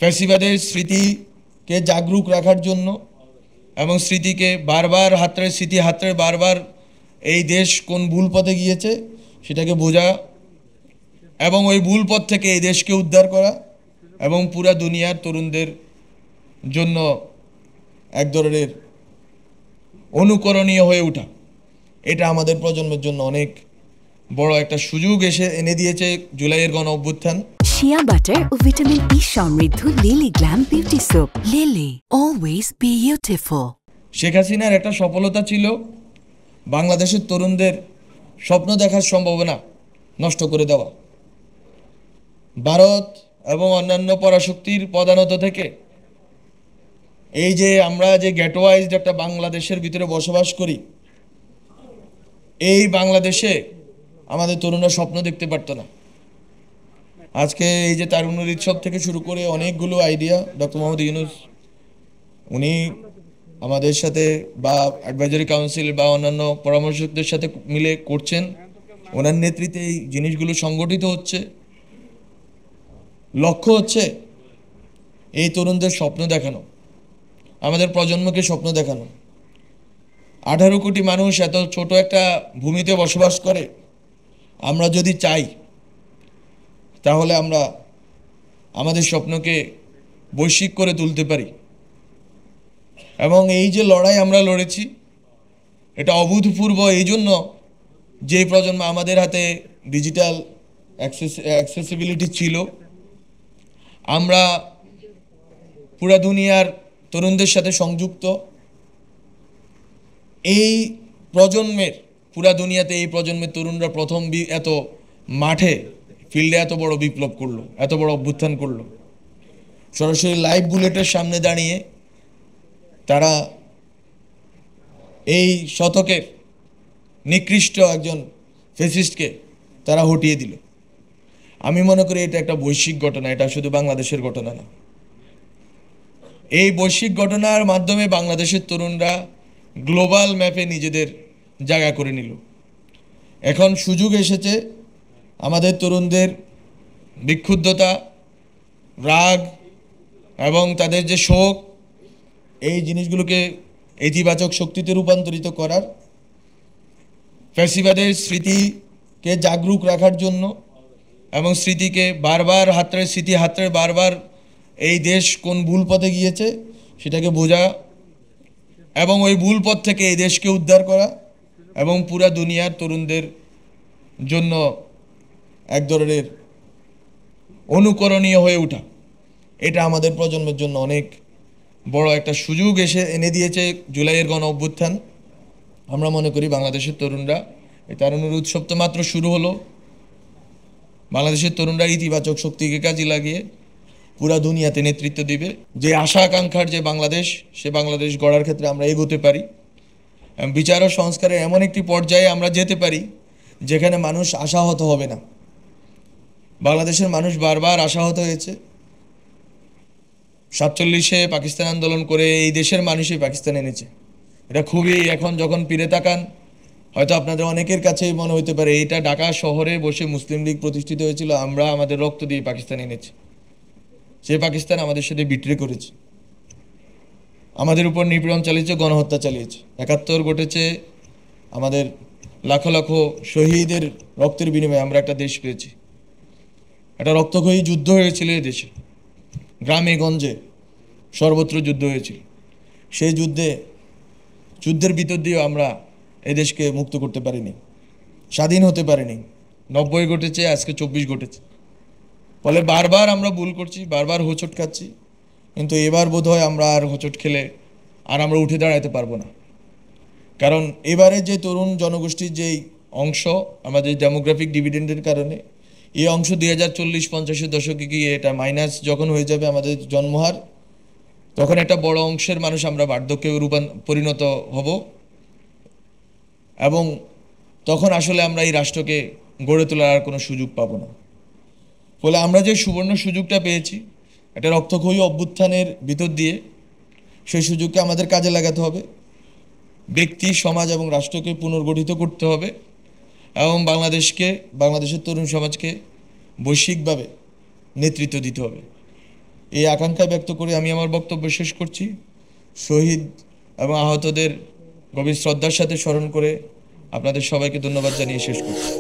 ফ্যাসিবাদের স্মৃতিকে জাগরুক রাখার জন্য এবং স্মৃতিকে বারবার স্মৃতি হাতড়ে বারবার এই দেশ কোন ভুল পথে গিয়েছে সেটাকে বোঝা এবং ওই ভুল পথ থেকে এই দেশকে উদ্ধার করা এবং পুরা দুনিয়ার তরুণদের জন্য এক ধরনের অনুকরণীয় হয়ে ওঠা, এটা আমাদের প্রজন্মের জন্য অনেক বড় একটা সুযোগ এনে দিয়েছে জুলাইয়ের গণ অভ্যুত্থান। শিয়া বাটার ও ভিটামিন ই সমৃদ্ধ lily glam beauty soap. Lily, always beautiful. Sheikh হাসিনার একটা সফলতা ছিল বাংলাদেশের তরুণদের স্বপ্ন দেখার সম্ভাবনা নষ্ট করে দেওয়া। ভারত এবং অন্যান্য পরাশক্তির প্রধানত থেকে এই যে আমরা যে গেটওয়াইজড একটা বাংলাদেশের ভিতরে বসবাস করি, এই বাংলাদেশে আমাদের তরুণরা স্বপ্ন দেখতে পারতো না। আজকে এই যে তারুণ্যের উৎসব থেকে শুরু করে অনেকগুলো আইডিয়া ডক্টর মোহাম্মদ ইউনূস উনি আমাদের সাথে বা অ্যাডভাইজারি কাউন্সিল বা অন্যান্য পরামর্শকদের সাথে মিলে করছেন। ওনার নেতৃত্বে এই জিনিসগুলো সংগঠিত হচ্ছে। লক্ষ্য হচ্ছে এই তরুণদের স্বপ্ন দেখানো, আমাদের প্রজন্মকে স্বপ্ন দেখানো। 18 কোটি মানুষ এত ছোট একটা ভূমিতে বসবাস করে। আমরা যদি চাই তাহলে আমরা আমাদের স্বপ্নকে বৈশ্বিক করে তুলতে পারি। এবং এই যে লড়াই আমরা লড়েছি এটা অভূতপূর্ব, এই জন্য যে প্রজন্ম আমাদের হাতে ডিজিটাল অ্যাক্সেসিবিলিটি ছিল, আমরা পুরা দুনিয়ার তরুণদের সাথে সংযুক্ত। এই প্রজন্মের পুরা দুনিয়াতে এই প্রজন্মের তরুণরা প্রথম এত মাঠে ফিল্ডে এত বড় বিপ্লব করলো, এত বড় অভ্যুত্থান করলো। সরাসরি লাইভ বুলেটের সামনে দাঁড়িয়ে তারা এই শতকের নিকৃষ্ট একজন ফ্যাসিস্টকে তারা হটিয়ে দিল। আমি মনে করি এটা একটা বৈশ্বিক ঘটনা, এটা শুধু বাংলাদেশের ঘটনা না। এই বৈশ্বিক ঘটনার মাধ্যমে বাংলাদেশের তরুণরা গ্লোবাল ম্যাপে নিজেদের জায়গা করে নিল। এখন সুযোগ এসেছে আমাদের তরুণদের বিক্ষুব্ধতা, রাগ এবং তাদের যে শোক, এই জিনিসগুলোকে ইতিবাচক শক্তিতে রূপান্তরিত করার, ফ্যাসিবাদের স্মৃতিকে জাগরুক রাখার জন্য এবং স্মৃতি হাতড়ে বারবার এই দেশ কোন ভুল পথে গিয়েছে সেটাকে বোঝা এবং ওই ভুল পথ থেকে এই দেশকে উদ্ধার করা এবং পুরা দুনিয়ার তরুণদের জন্য এক ধরনের অনুকরণীয় হয়ে ওঠা, এটা আমাদের প্রজন্মের জন্য অনেক বড় একটা সুযোগ এনে দিয়েছে জুলাইয়ের গণ অভ্যুত্থান। আমরা মনে করি বাংলাদেশের তরুণরা, এই তারুণ্যের উৎসব তো মাত্র শুরু হলো। বাংলাদেশের তরুণরা ইতিবাচক শক্তিকে কাজে লাগিয়ে পুরা দুনিয়াতে নেতৃত্ব দিবে। যে আশা আকাঙ্ক্ষার যে বাংলাদেশ, সে বাংলাদেশ গড়ার ক্ষেত্রে আমরা এগোতে পারি। বিচার ও সংস্কারের এমন একটি পর্যায়ে আমরা যেতে পারি যেখানে মানুষ আশাহত হবে না। বাংলাদেশের মানুষ বারবার আশাহত হয়েছে। 47-এ পাকিস্তান আন্দোলন করে এই দেশের মানুষই পাকিস্তান এনেছে। এটা খুবই, এখন যখন ফিরে তাকান হয়তো আপনাদের অনেকের কাছেই মনে হতে পারে এটা ঢাকা শহরে বসে মুসলিম লীগ প্রতিষ্ঠিত হয়েছিল, আমরা আমাদের রক্ত দিয়ে পাকিস্তান এনেছি। সে পাকিস্তান আমাদের সাথে বিট্রে করেছে, আমাদের উপর নিপীড়ন চালিয়েছে, গণহত্যা চালিয়েছে। 71 ঘটেছে, আমাদের লাখ লাখ শহীদের রক্তের বিনিময়ে আমরা একটা দেশ পেয়েছি। একটা রক্তক্ষয়ী যুদ্ধ হয়েছিল এই দেশে, গ্রামে গঞ্জে সর্বত্র যুদ্ধ হয়েছিল। সেই যুদ্ধের ভিতর দিয়েও আমরা এদেশকে মুক্ত করতে পারিনি, স্বাধীন হতে পারিনি। 90 ঘটেছে, আজকে 24 ঘটেছে। ফলে বারবার আমরা ভুল করছি, বারবার হোঁচট খাচ্ছি। কিন্তু এবার বোধহয় আমরা আর হোঁচট খেলে আমরা উঠে দাঁড়াতে পারবো না। কারণ এবারে যে তরুণ জনগোষ্ঠীর যেই অংশ, আমাদের ডেমোগ্রাফিক ডিভিডেন্ডের কারণে এই অংশ 2040-50-এর দশকে গিয়ে এটা মাইনাস যখন হয়ে যাবে আমাদের জন্মহার, তখন একটা বড় অংশের মানুষ আমরা বার্ধক্যে পরিণত হব এবং তখন আসলে আমরা এই রাষ্ট্রকে গড়ে তোলার আর কোনো সুযোগ পাবো না। ফলে আমরা যে সুবর্ণ সুযোগটা পেয়েছি একটা রক্তক্ষয়ী অভ্যুত্থানের ভিতর দিয়ে, সেই সুযোগকে আমাদের কাজে লাগাতে হবে। ব্যক্তি, সমাজ এবং রাষ্ট্রকে পুনর্গঠিত করতে হবে এবং বাংলাদেশের তরুণ সমাজকে বৈশ্বিকভাবে নেতৃত্ব দিতে হবে। এই আকাঙ্ক্ষা ব্যক্ত করে আমি আমার বক্তব্য শেষ করছি। শহীদ এবং আহতদের গভীর শ্রদ্ধার সাথে স্মরণ করে আপনাদের সবাইকে ধন্যবাদ জানিয়ে শেষ করছি।